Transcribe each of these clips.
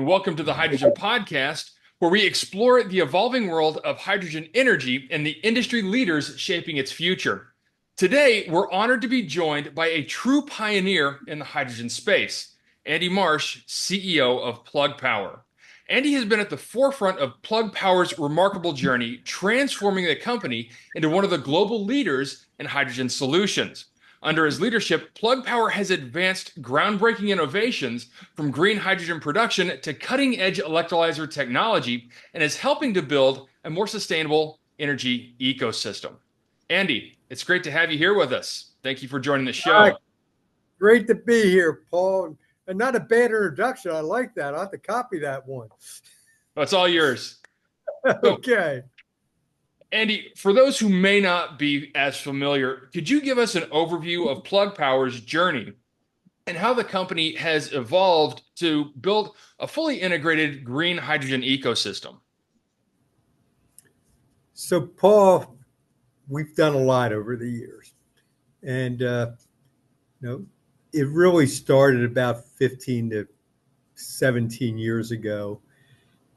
and welcome to the Hydrogen Podcast, where we explore the evolving world of hydrogen energy and the industry leaders shaping its future. Today, we're honored to be joined by a true pioneer in the hydrogen space, Andy Marsh, CEO of Plug Power. Andy has been at the forefront of Plug Power's remarkable journey, transforming the company into one of the global leaders in hydrogen solutions. Under his leadership, Plug Power has advanced groundbreaking innovations from green hydrogen production to cutting-edge electrolyzer technology and is helping to build a more sustainable energy ecosystem. Andy, it's great to have you here with us. Thank you for joining the show. Great to be here, Paul. And not a bad introduction. I like that. I'll have to copy that one. That's all yours. Okay. Andy, for those who may not be as familiar, could you give us an overview of Plug Power's journey and how the company has evolved to build a fully integrated green hydrogen ecosystem? So, Paul, we've done a lot over the years. And, it really started about 15 to 17 years ago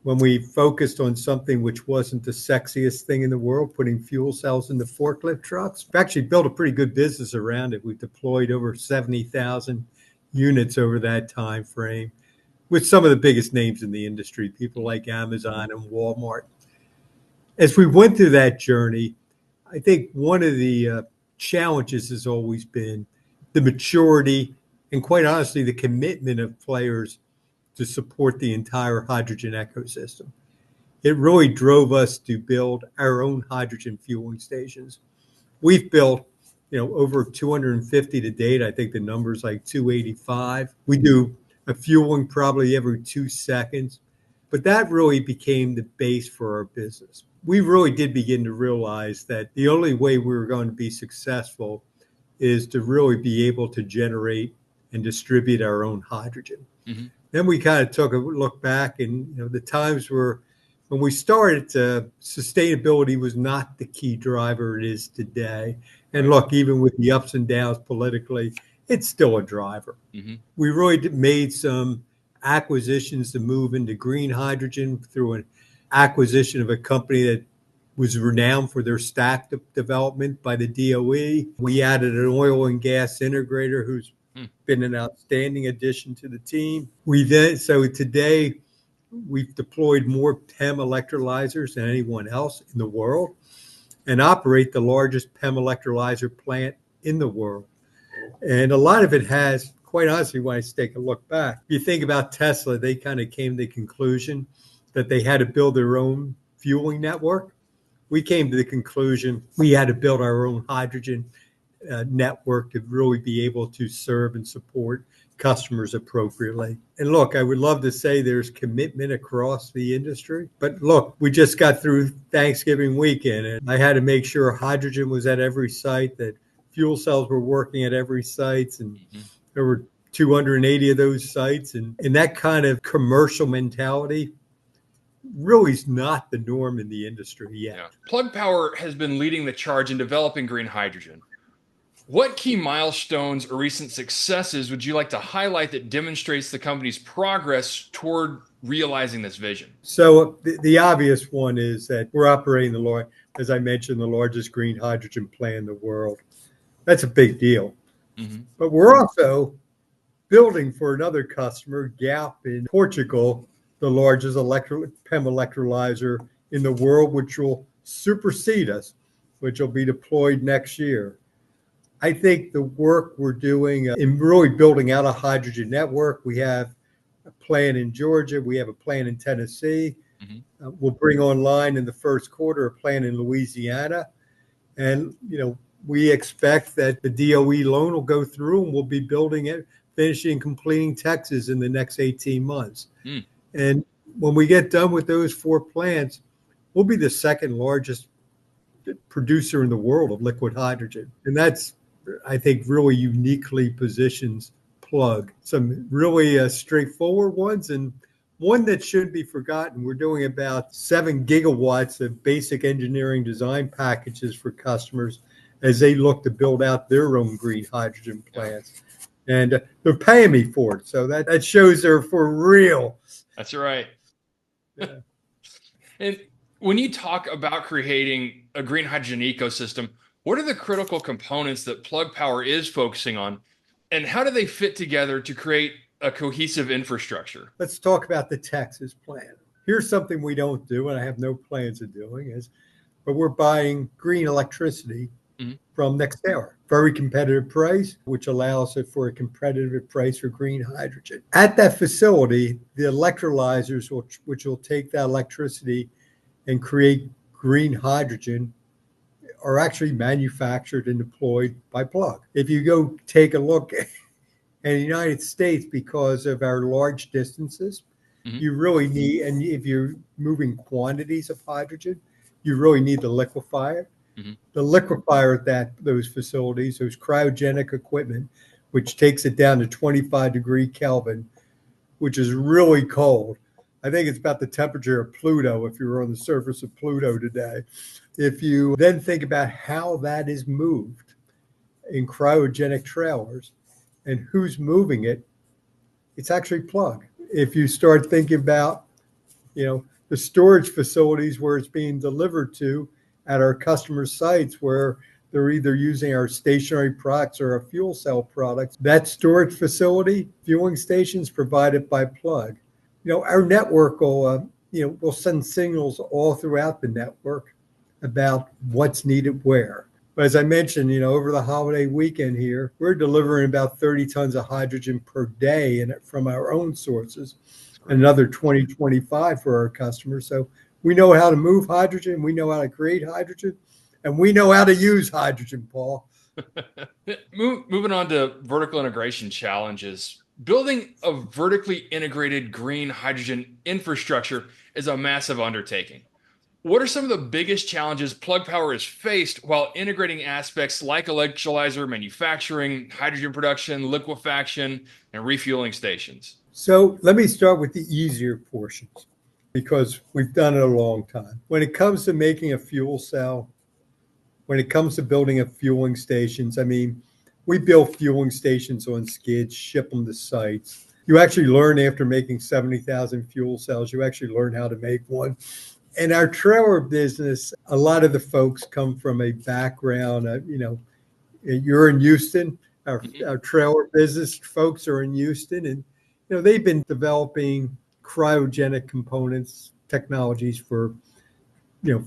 when we focused on something which wasn't the sexiest thing in the world, putting fuel cells in the forklift trucks. We actually built a pretty good business around it. We deployed over 70,000 units over that time frame with some of the biggest names in the industry, people like Amazon and Walmart. As we went through that journey, I think one of the challenges has always been the maturity and, quite honestly, the commitment of players to support the entire hydrogen ecosystem. It really drove us to build our own hydrogen fueling stations. We've built, over 250 to date. I think the number's like 285. We do a fueling probably every 2 seconds, but that really became the base for our business. We really did begin to realize that the only way we were going to be successful is to really be able to generate and distribute our own hydrogen. Mm-hmm. Then we kind of took a look back, and the times were when we started, sustainability was not the key driver it is today. And look, even with the ups and downs politically, it's still a driver. Mm-hmm. We really made some acquisitions to move into green hydrogen through an acquisition of a company that was renowned for their stack development by the DOE. We added an oil and gas integrator who's been an outstanding addition to the team. So today we've deployed more PEM electrolyzers than anyone else in the world and operate the largest PEM electrolyzer plant in the world. And a lot of it has, quite honestly, when I take a look back, if you think about Tesla, they kind of came to the conclusion that they had to build their own fueling network. We came to the conclusion we had to build our own hydrogen network to really be able to serve and support customers appropriately. And look, I would love to say there's commitment across the industry, but look, we just got through Thanksgiving weekend and I had to make sure hydrogen was at every site, that fuel cells were working at every site, and there were 280 of those sites. And that kind of commercial mentality really is not the norm in the industry yet. Yeah. Plug Power has been leading the charge in developing green hydrogen. What key milestones or recent successes would you like to highlight that demonstrates the company's progress toward realizing this vision? So the obvious one is that we're operating as I mentioned, the largest green hydrogen plant in the world. That's a big deal. Mm-hmm. But we're also building for another customer, Galp in Portugal, the largest PEM electrolyzer in the world, which will supersede us, which will be deployed next year. I think the work we're doing in really building out a hydrogen network, we have a plant in Georgia, we have a plant in Tennessee. Mm-hmm. We'll bring online in the first quarter a plant in Louisiana. And, we expect that the DOE loan will go through and we'll be building it, finishing and completing Texas in the next 18 months. Mm. And when we get done with those 4 plants, we'll be the second largest producer in the world of liquid hydrogen. And that's, I think, really uniquely positions Plug. Some really straightforward ones, and one that shouldn't be forgotten. We're doing about 7 gigawatts of basic engineering design packages for customers as they look to build out their own green hydrogen plants. and they're paying me for it. So that shows they're for real. That's right. Yeah. And when you talk about creating a green hydrogen ecosystem, what are the critical components that Plug Power is focusing on, and how do they fit together to create a cohesive infrastructure? Let's talk about the Texas plan. Here's something we don't do, and I have no plans of doing, but we're buying green electricity Mhm. from NextEra. Very competitive price, which allows it for a competitive price for green hydrogen. At that facility, the electrolyzers, which will take that electricity and create green hydrogen, are actually manufactured and deployed by Plug. If you go take a look in the United States, because of our large distances, Mhm. you really need, and if you're moving quantities of hydrogen, you really need the liquefier. Mhm. The liquefier at those facilities, those cryogenic equipment, which takes it down to 25 Kelvin, which is really cold. I think it's about the temperature of Pluto if you were on the surface of Pluto today. If you then think about how that is moved in cryogenic trailers and who's moving it, it's actually Plug. If you start thinking about, the storage facilities where it's being delivered to at our customer sites where they're either using our stationary products or our fuel cell products, that storage facility, fueling stations provided by Plug. Our network will send signals all throughout the network about what's needed where. But as I mentioned, over the holiday weekend here, we're delivering about 30 tons of hydrogen per day from our own sources, another 2025 for our customers. So we know how to move hydrogen, we know how to create hydrogen, and we know how to use hydrogen, Paul. Moving on to vertical integration challenges. Building a vertically integrated green hydrogen infrastructure is a massive undertaking. What are some of the biggest challenges Plug Power has faced while integrating aspects like electrolyzer manufacturing, hydrogen production, liquefaction, and refueling stations? So let me start with the easier portions because we've done it a long time. When it comes to making a fuel cell, when it comes to building up fueling stations, I mean, we build fueling stations on skids, ship them to sites. You actually learn after making 70,000 fuel cells, you actually learn how to make one. In our trailer business, a lot of the folks come from a background, you're in Houston. Mhm. Our trailer business folks are in Houston, and they've been developing cryogenic components technologies for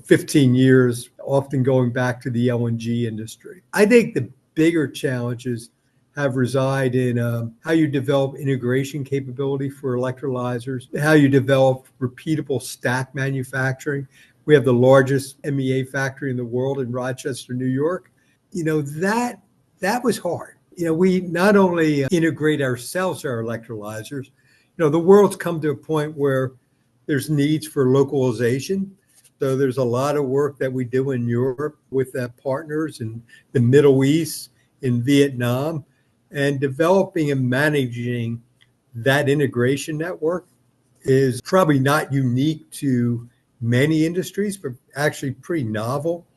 15 years, often going back to the LNG industry. I think the bigger challenges have reside in how you develop integration capability for electrolyzers, how you develop repeatable stack manufacturing. We have the largest MEA factory in the world in Rochester, New York. That was hard. We not only integrate ourselves our electrolyzers, the world's come to a point where there's needs for localization. So there's a lot of work that we do in Europe with partners in the Middle East, in Vietnam, and developing and managing that integration network is probably not unique to many industries, but actually pretty novel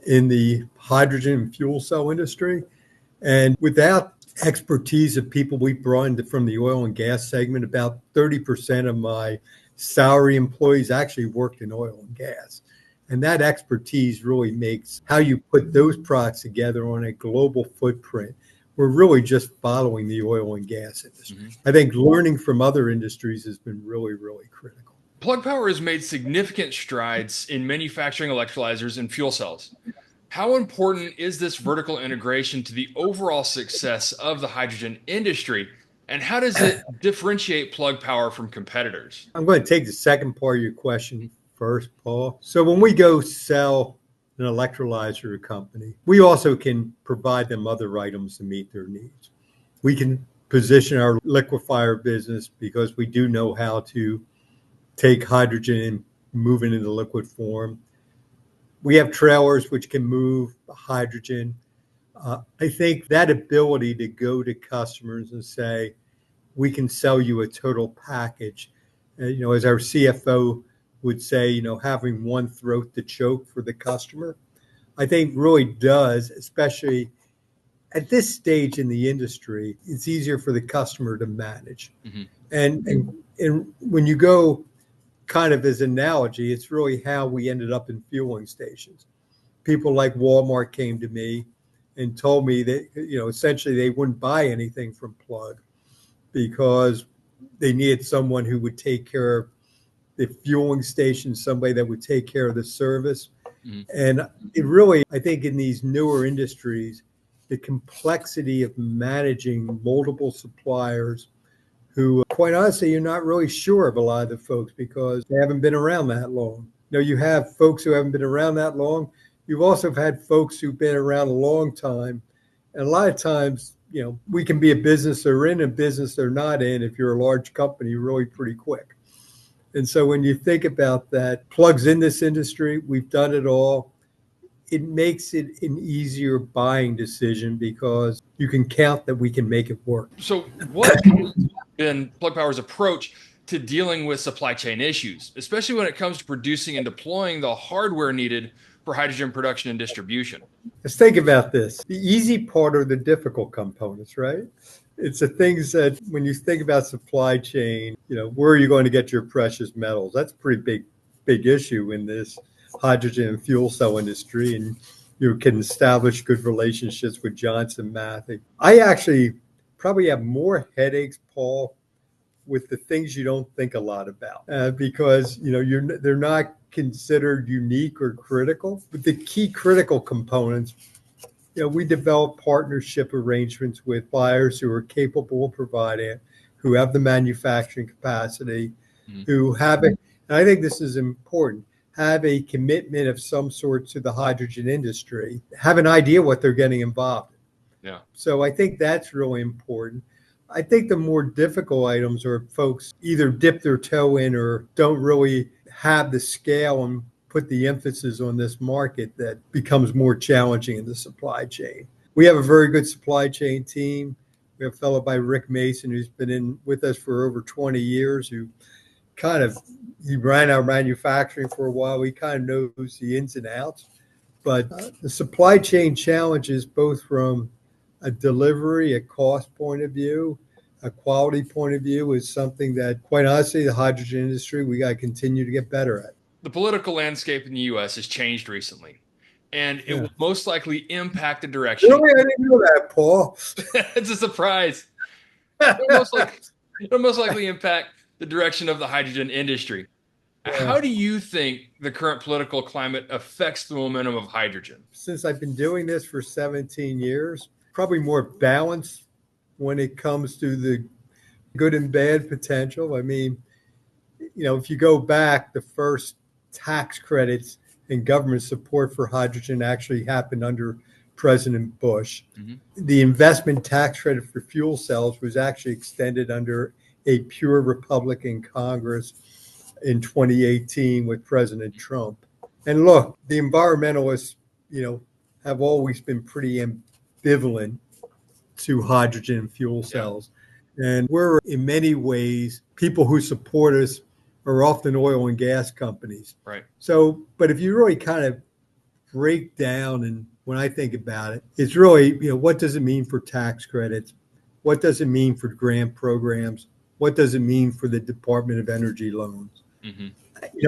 in the hydrogen and fuel cell industry. And without expertise of people we brought in from the oil and gas segment, about 30% of my salary employees actually worked in oil and gas. And that expertise really makes how you put those products together on a global footprint. We're really just following the oil and gas industry. Mhm. I think learning from other industries has been really, really critical. Plug Power has made significant strides in manufacturing electrolyzers and fuel cells. How important is this vertical integration to the overall success of the hydrogen industry? And how does it differentiate Plug Power from competitors? I'm going to take the second part of your question first, Paul. So when we go sell an electrolyzer company, we also can provide them other items to meet their needs. We can position our liquefier business because we do know how to take hydrogen and move it into liquid form. We have trailers which can move hydrogen. I think that ability to go to customers and say, we can sell you a total package. As our CFO would say, having one throat to choke for the customer, I think really does, especially at this stage in the industry, it's easier for the customer to manage. Mm-hmm. And when you go kind of as analogy, it's really how we ended up in fueling stations. People like Walmart came to me and told me that, essentially they wouldn't buy anything from Plug because they needed someone who would take care of the fueling station, somebody that would take care of the service. Mm-hmm. And it really, I think in these newer industries, the complexity of managing multiple suppliers who, quite honestly, you're not really sure of a lot of the folks because they haven't been around that long. You have folks who haven't been around that long. You've also had folks who've been around a long time. And a lot of times, we can be a business they're in, a business they're not in. If you're a large company, really pretty quick. And so when you think about that, Plug's in this industry, we've done it all. It makes it an easier buying decision because you can count that we can make it work. So what has been Plug Power's approach to dealing with supply chain issues, especially when it comes to producing and deploying the hardware needed for hydrogen production and distribution? Let's think about this. The easy part are the difficult components, right? It's the things that when you think about supply chain, where are you going to get your precious metals? That's a pretty big issue in this hydrogen and fuel cell industry. And you can establish good relationships with Johnson Matthey. I actually probably have more headaches, Paul, with the things you don't think a lot about because they're not considered unique or critical. But the key critical components, we develop partnership arrangements with buyers who are capable of providing it, who have the manufacturing capacity, who have it. And I think this is important. Have a commitment of some sort to the hydrogen industry, have an idea what they're getting involved in. Yeah. So I think that's really important. I think the more difficult items are folks either dip their toe in or don't really have the scale and put the emphasis on this market that becomes more challenging in the supply chain. We have a very good supply chain team. We have a fellow by Rick Mason who's been in with us for over 20 years who he ran our manufacturing for a while. He kind of knows the ins and outs. But the supply chain challenges, both from a delivery, a cost point of view, a quality point of view, is something that, quite honestly, the hydrogen industry, we got to continue to get better at. The political landscape in the U.S. has changed recently, and it will most likely impact the direction. Really? I didn't know that, Paul. It's a surprise. It'll most likely impact the direction of the hydrogen industry. Yeah. How do you think the current political climate affects the momentum of hydrogen? Since I've been doing this for 17 years, probably more balanced when it comes to the good and bad potential. I mean, if you go back, the first tax credits and government support for hydrogen actually happened under President Bush. Mm-hmm. The investment tax credit for fuel cells was actually extended under a pure Republican Congress in 2018 with President Trump. And look, the environmentalists, have always been pretty ambivalent to hydrogen and fuel cells. Yeah. And we're in many ways, people who support us are often oil and gas companies. Right. So, but if you really kind of break down, and when I think about it, it's really, what does it mean for tax credits? What does it mean for grant programs? What does it mean for the Department of Energy loans? Mm-hmm.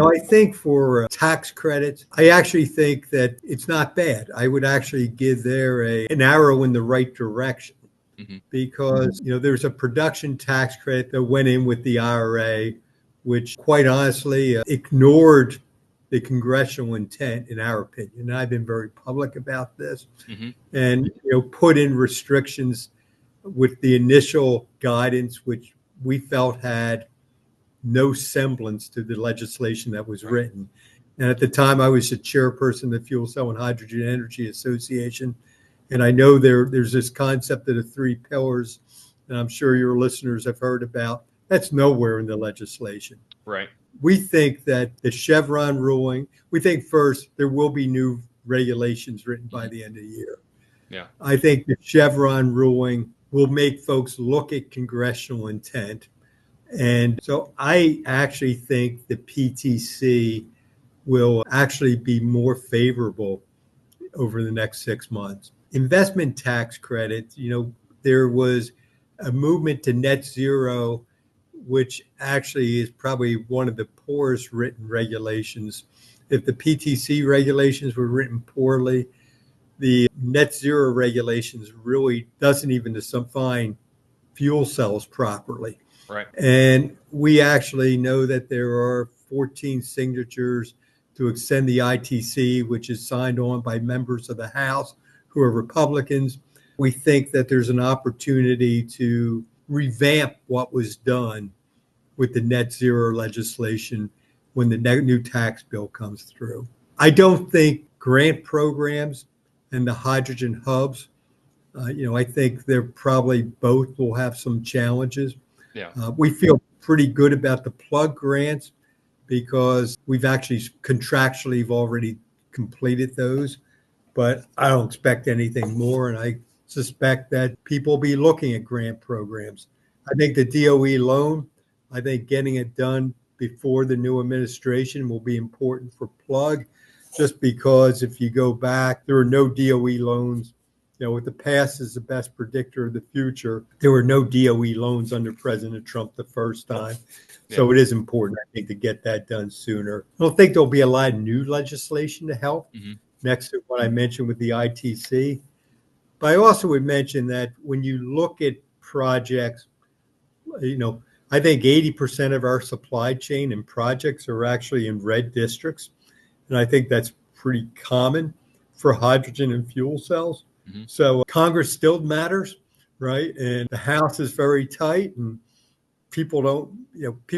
I think for tax credits, I actually think that it's not bad. I would actually give there an arrow in the right direction. Mm-hmm. Because, there's a production tax credit that went in with the IRA, which quite honestly ignored the congressional intent, in our opinion. And I've been very public about this. Mm-hmm. And, put in restrictions with the initial guidance, which we felt had no semblance to the legislation that was written. And at the time, I was the chairperson of the Fuel Cell and Hydrogen Energy Association. And I know there's this concept of the 3 pillars, and I'm sure your listeners have heard about. That's nowhere in the legislation. Right. We think that the Chevron ruling, we think first there will be new regulations written by the end of the year. Yeah. I think the Chevron ruling will make folks look at congressional intent. And so I actually think the PTC will actually be more favorable over the next 6 months. investment tax credits, there was a movement to net zero, which actually is probably one of the poorest written regulations. If the PTC regulations were written poorly, the net zero regulations really doesn't even define fuel cells properly. Right. And we actually know that there are 14 signatures to extend the ITC, which is signed on by members of the House who are Republicans. We think that there's an opportunity to revamp what was done with the net zero legislation when the new tax bill comes through. I don't think grant programs and the hydrogen hubs, I think they're probably both will have some challenges. Yeah. We feel pretty good about the plug grants because we've actually contractually already completed those, but I don't expect anything more. And I suspect that people will be looking at grant programs. I think the DOE loan, I think getting it done before the new administration will be important for plug, just because if you go back, there were no DOE loans. With the past is the best predictor of the future. There were no DOE loans under President Trump the first time. So it is important, I think, to get that done sooner. I don't think there'll be a lot of new legislation to help next to what I mentioned with the ITC. But I also would mention that when you look at projects, I think 80% of our supply chain and projects are actually in red districts. And I think that's pretty common for hydrogen and fuel cells. So Congress still matters, right? And the House is very tight, and people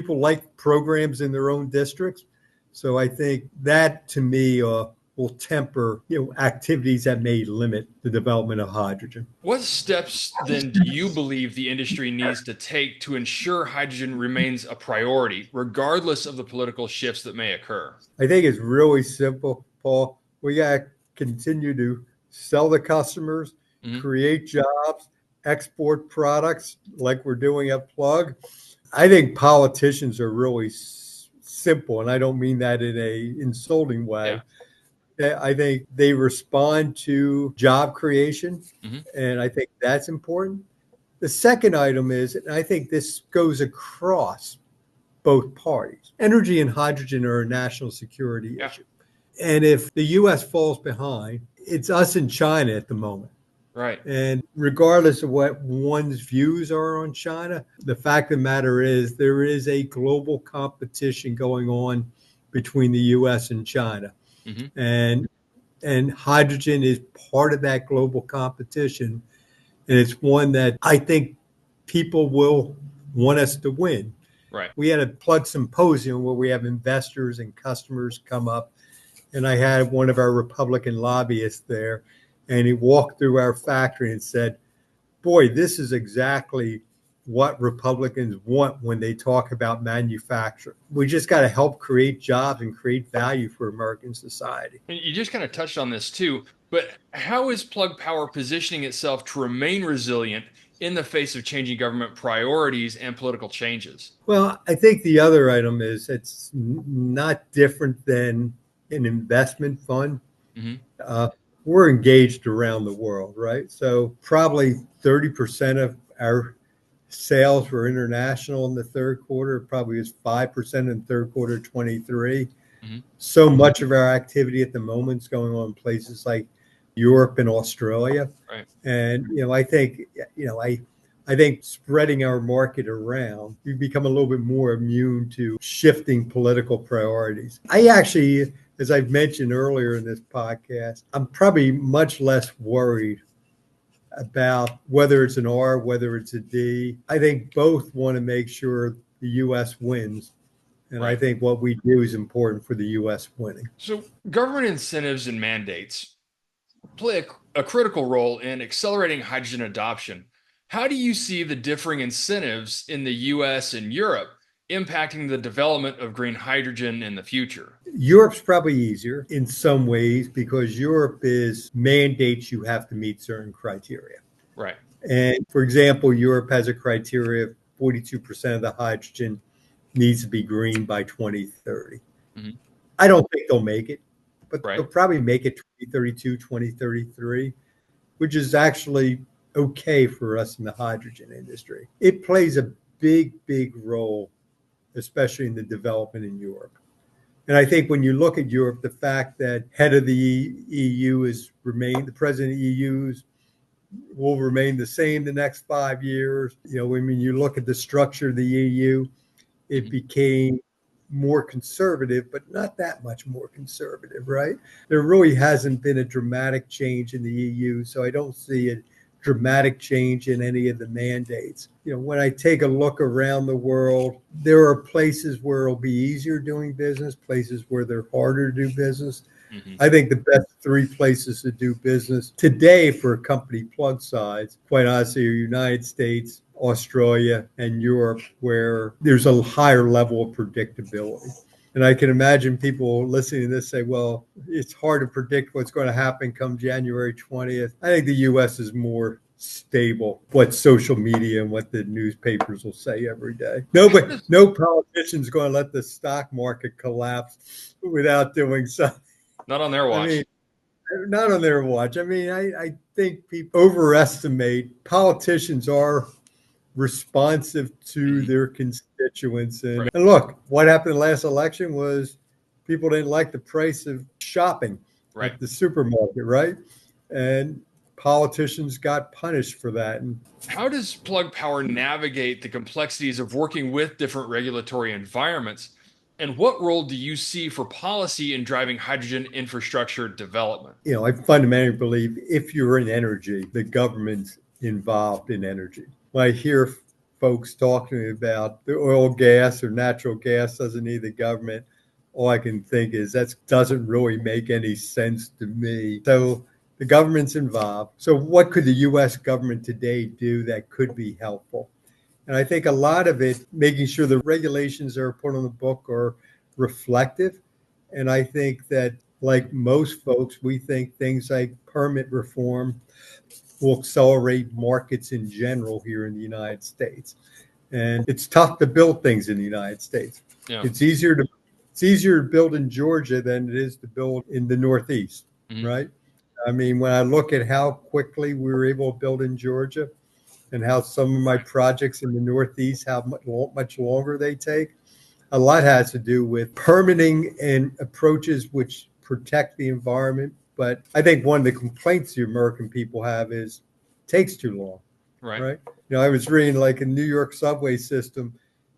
like programs in their own districts. So I think that, to me, will temper, activities that may limit the development of hydrogen. What steps then do you believe the industry needs to take to ensure hydrogen remains a priority, regardless of the political shifts that may occur? I think it's really simple, Paul. We got to continue to sell to customers, create jobs, export products like we're doing at Plug. I think politicians are really simple, and I don't mean that in a insulting way. I think they respond to job creation, and I think that's important. The second item is, and I think this goes across both parties, energy and hydrogen are a national security issue. And if the U.S. falls behind, it's us and China at the moment. Right. And regardless of what one's views are on China, the fact of the matter is there is a global competition going on between the U.S. and China. And hydrogen is part of that global competition. And it's one that I think people will want us to win. Right. We had a Plug symposium where we have investors and customers come up. And I had one of our Republican lobbyists there, and he walked through our factory and said, boy, this is exactly what Republicans want when they talk about manufacturing. We just got to help create jobs and create value for American society. And you just kind of touched on this too, but how is Plug Power positioning itself to remain resilient in the face of changing government priorities and political changes? Well, I think the other item is it's not different than an investment fund. We're engaged around the world, right? So probably 30% of our sales were international in the third quarter. Probably was 5% in third quarter 23. So much of our activity at the moment is going on in places like Europe and Australia. Right. And I think spreading our market around, we become a little bit more immune to shifting political priorities. I actually, as I've mentioned earlier in this podcast, I'm probably much less worried about whether it's an R, whether it's a D. I think both want to make sure the U.S. wins. And I think what we do is important for the U.S. winning. So government incentives and mandates play a critical role in accelerating hydrogen adoption. How do you see the differing incentives in the U.S. and Europe impacting the development of green hydrogen in the future? Europe's probably easier in some ways because Europe is mandates you have to meet certain criteria. Right. And for example, Europe has a criteria of 42% of the hydrogen needs to be green by 2030. I don't think they'll make it, but they'll probably make it 2032, 2033. which is actually okay for us in the hydrogen industry. It plays a big role, especially in the development in Europe. And I think when you look at Europe, the fact that head of the EU is remain the president of the EU will remain the same the next 5 years. When you look at the structure of the EU, it Mhm. became more conservative, but not that much more conservative, right? There really hasn't been a dramatic change in the EU, so I don't see a dramatic change in any of the mandates. When I take a look around the world, there are places where it'll be easier doing business, places where they're harder to do business. Mhm. I think the best three places to do business today for a company plug size, quite honestly, are United States, Australia, and Europe, where there's a higher level of predictability. And I can imagine people listening to this say, well, it's hard to predict what's going to happen come January 20th. I think the US is more stable, what social media and what the newspapers will say every day. No politician's going to let the stock market collapse without doing something. Not on their I mean, watch. not on their watch. I think people overestimate politicians are responsive to Mhm. their constituents. And, Right. and look, what happened in the last election was people didn't like the price of shopping Right. at the supermarket, right? And politicians got punished for that. And How does Plug Power navigate the complexities of working with different regulatory environments? And what role do you see for policy in driving hydrogen infrastructure development? I fundamentally believe if you're in energy, the government's involved in energy. When I hear folks talking about the oil, gas, or natural gas doesn't need the government, all I can think is that doesn't really make any sense to me. So the government's involved. So what could the U.S. government today do that could be helpful? And I think a lot of it, making sure the regulations that are put on the book are reflective. And I think that, like most folks, we think things like permit reform will accelerate markets in general here in the United States. And it's tough to build things in the United States. Yeah. It's easier to it's easier to build in Georgia than it is to build in the Northeast, Mhm. right? I mean, when I look at how quickly we were able to build in Georgia, and how some of my Right. projects in the Northeast, how much longer they take. A lot has to do with permitting and approaches which protect the environment. But I think one of the complaints the American people have is it takes too long, Right. right? I was reading like a New York subway system.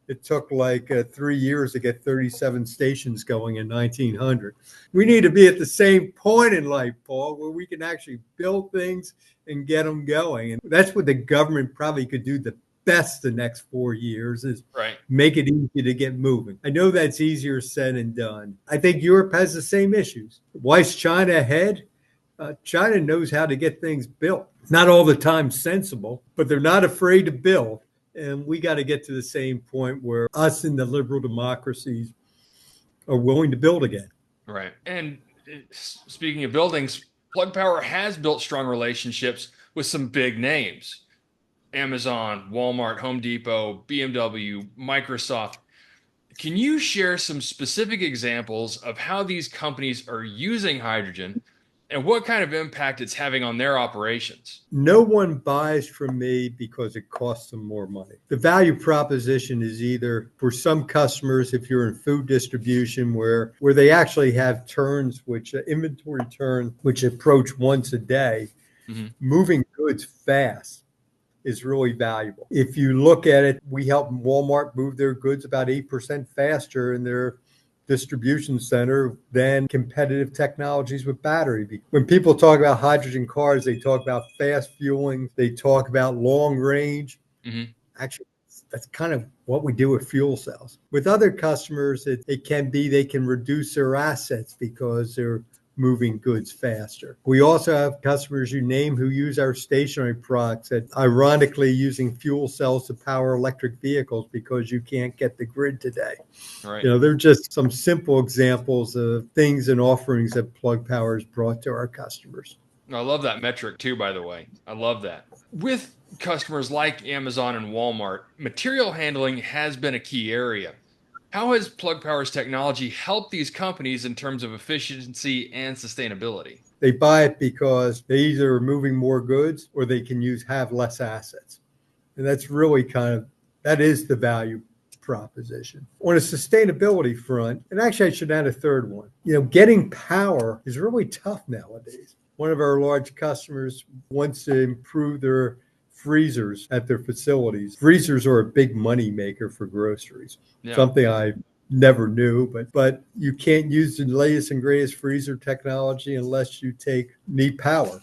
It took like 3 years to get 37 stations going in 1900. We need to be at the same point in life, Paul, where we can actually build things and get them going. And that's what the government probably could do the best the next 4 years is Right. make it easy to get moving. I know that's easier said than done. I think Europe has the same issues. Why is China ahead? China knows how to get things built. Not all the time sensible, but they're not afraid to build. And we got to get to the same point where us in the liberal democracies are willing to build again. Right. And speaking of buildings, Plug Power has built strong relationships with some big names: Amazon, Walmart, Home Depot, BMW, Microsoft. Can you share some specific examples of how these companies are using hydrogen and what kind of impact it's having on their operations? No one buys from me because it costs them more money. The value proposition is either for some customers, if you're in food distribution, where they actually have turns, which inventory turns, which approach once a day, Mhm. moving goods fast is really valuable. If you look at it, we help Walmart move their goods about 8% faster in their distribution center than competitive technologies with battery. When people talk about hydrogen cars, they talk about fast fueling, they talk about long range. Mhm. Actually, that's kind of what we do with fuel cells. With other customers, it can be they can reduce their assets because they're moving goods faster. We also have customers you name who use our stationary products that ironically using fuel cells to power electric vehicles because you can't get the grid today. Right. They're just some simple examples of things and offerings that Plug Power has brought to our customers. I love that metric too, by the way. I love that. With customers like Amazon and Walmart, material handling has been a key area. How has Plug Power's technology helped these companies in terms of efficiency and sustainability? They buy it because they either are moving more goods or they can have less assets. And that's really that is the value proposition. On a sustainability front, and actually I should add a third one, getting power is really tough nowadays. One of our large customers wants to improve their freezers at their facilities. Freezers are a big money maker for groceries. Yeah. Something I never knew, but you can't use the latest and greatest freezer technology unless you need power.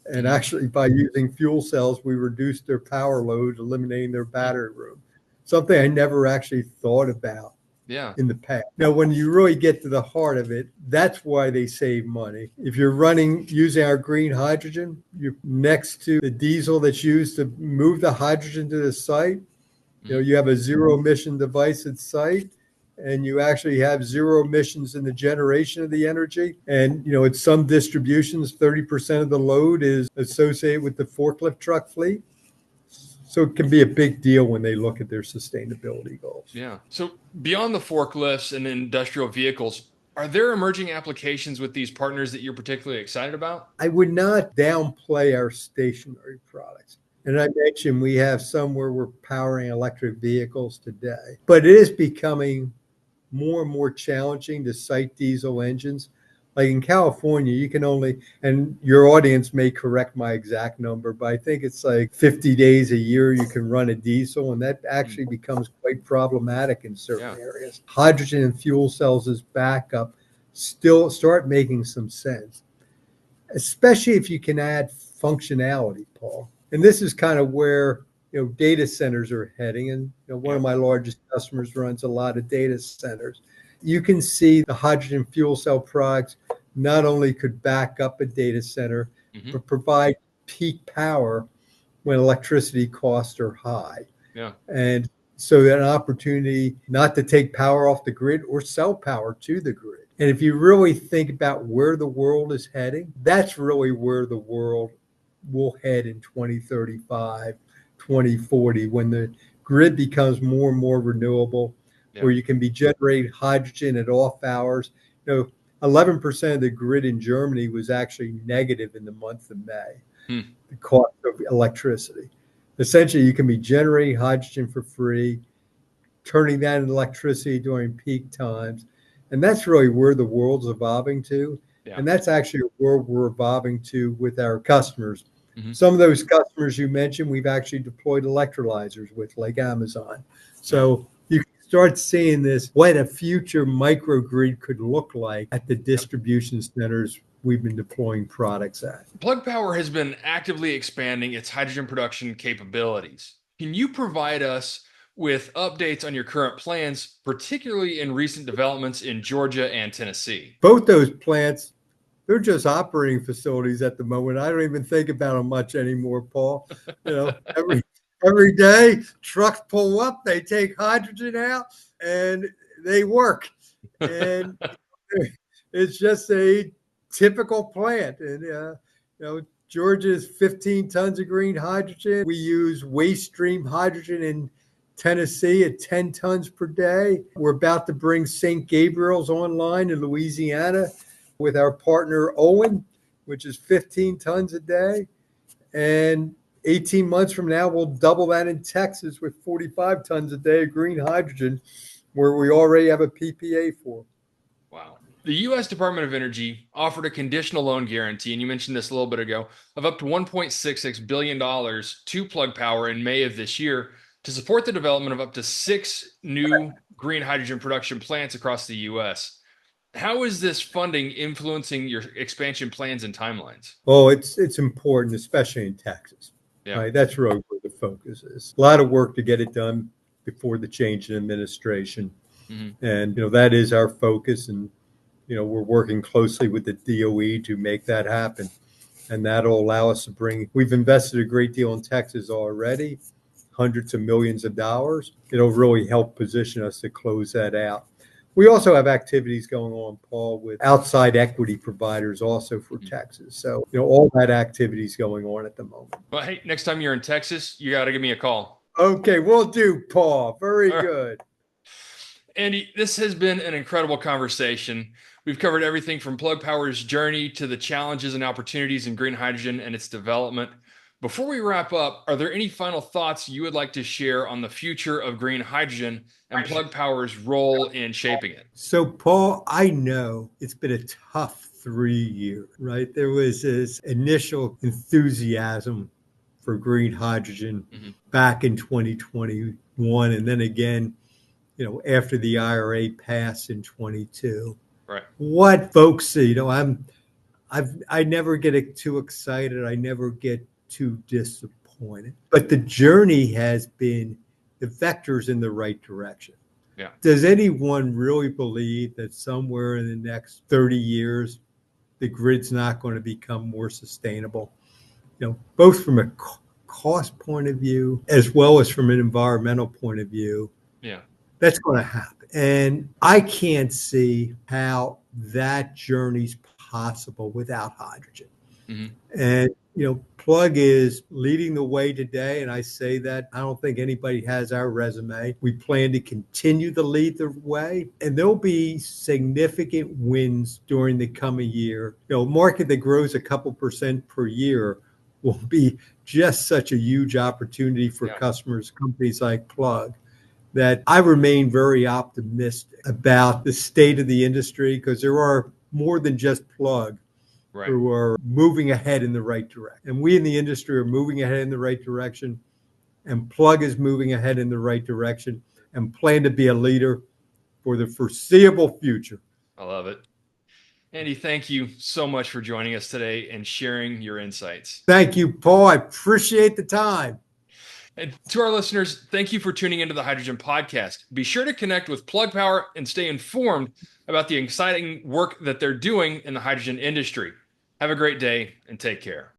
And actually, by using fuel cells, we reduced their power load, eliminating their battery room. Something I never actually thought about in the past. Now, when you really get to the heart of it, that's why they save money. If you're using our green hydrogen, you're next to the diesel that's used to move the hydrogen to the site. You have a zero emission device at site, and you actually have zero emissions in the generation of the energy. And, at some distributions, 30% of the load is associated with the forklift truck fleet. So it can be a big deal when they look at their sustainability goals. Yeah. So beyond the forklifts and industrial vehicles, are there emerging applications with these partners that you're particularly excited about? I would not downplay our stationary products. And I mentioned we have some where we're powering electric vehicles today, but it is becoming more and more challenging to site diesel engines. Like in California, you can only, and your audience may correct my exact number, but I think it's like 50 days a year you can run a diesel, and that actually becomes quite problematic in certain areas. Hydrogen and fuel cells as backup still start making some sense, especially if you can add functionality, Paul. And this is kind of where data centers are heading. And one of my largest customers runs a lot of data centers. You can see the hydrogen fuel cell products not only could back up a data center, but provide peak power when electricity costs are high. Yeah. And so an opportunity not to take power off the grid or sell power to the grid. And if you really think about where the world is heading, that's really where the world will head in 2035, 2040, when the grid becomes more and more renewable, where you can be generating hydrogen at off hours. 11% of the grid in Germany was actually negative in the month of May, the cost of electricity. Essentially, you can be generating hydrogen for free, turning that into electricity during peak times. And that's really where the world's evolving to. Yeah. And that's actually a world we're evolving to with our customers. Some of those customers you mentioned, we've actually deployed electrolyzers with, like Amazon. So you can start seeing what a future microgrid could look like at the distribution centers we've been deploying products at. Plug Power has been actively expanding its hydrogen production capabilities. Can you provide us with updates on your current plans, particularly in recent developments in Georgia and Tennessee? Both those plants, they're just operating facilities at the moment. I don't even think about them much anymore, Paul. Every day, trucks pull up, they take hydrogen out, and they work. And it's just a typical plant. And Georgia is 15 tons of green hydrogen. We use waste stream hydrogen in Tennessee at 10 tons per day. We're about to bring St. Gabriel's online in Louisiana with our partner Owen, which is 15 tons a day. And 18 months from now, we'll double that in Texas with 45 tons a day of green hydrogen, where we already have a PPA for. Wow. The U.S. Department of Energy offered a conditional loan guarantee, and you mentioned this a little bit ago, of up to $1.66 billion to Plug Power in May of this year to support the development of up to 6 new green hydrogen production plants across the U.S. How is this funding influencing your expansion plans and timelines? Oh, it's important, especially in Texas. Yeah. Right? That's really where the focus is. A lot of work to get it done before the change in administration. And, that is our focus. And, we're working closely with the DOE to make that happen. And that'll allow us to we've invested a great deal in Texas already, hundreds of millions of dollars. It'll really help position us to close that out. We also have activities going on, Paul, with outside equity providers also for Texas. So, all that activity is going on at the moment. Well, hey, next time you're in Texas, you got to give me a call. Okay, we'll do, Paul. Very good. Andy, this has been an incredible conversation. We've covered everything from Plug Power's journey to the challenges and opportunities in green hydrogen and its development. Before we wrap up, are there any final thoughts you would like to share on the future of green hydrogen and Plug Power's role in shaping it? So, Paul, I know it's been a tough 3 years, right? There was this initial enthusiasm for green hydrogen Mhm. back in 2021, and then again, after the IRA passed in 22. Right. What folks see, I never get too excited. I never get too disappointed. But the journey has been the vectors in the right direction. Yeah. Does anyone really believe that somewhere in the next 30 years, the grid's not going to become more sustainable? Both from a cost point of view, as well as from an environmental point of view, Yeah. that's going to happen. And I can't see how that journey's possible without hydrogen. Mhm. And, Plug is leading the way today. And I say that I don't think anybody has our resume. We plan to continue to lead the way, and there'll be significant wins during the coming year. A market that grows a couple percent per year will be just such a huge opportunity for Yeah. customers, companies like Plug, that I remain very optimistic about the state of the industry, because there are more than just Plug Right. who are moving ahead in the right direction. And we in the industry are moving ahead in the right direction, and Plug is moving ahead in the right direction, and plan to be a leader for the foreseeable future. I love it. Andy, thank you so much for joining us today and sharing your insights. Thank you, Paul. I appreciate the time. And to our listeners, thank you for tuning into the Hydrogen Podcast. Be sure to connect with Plug Power and stay informed about the exciting work that they're doing in the hydrogen industry. Have a great day and take care.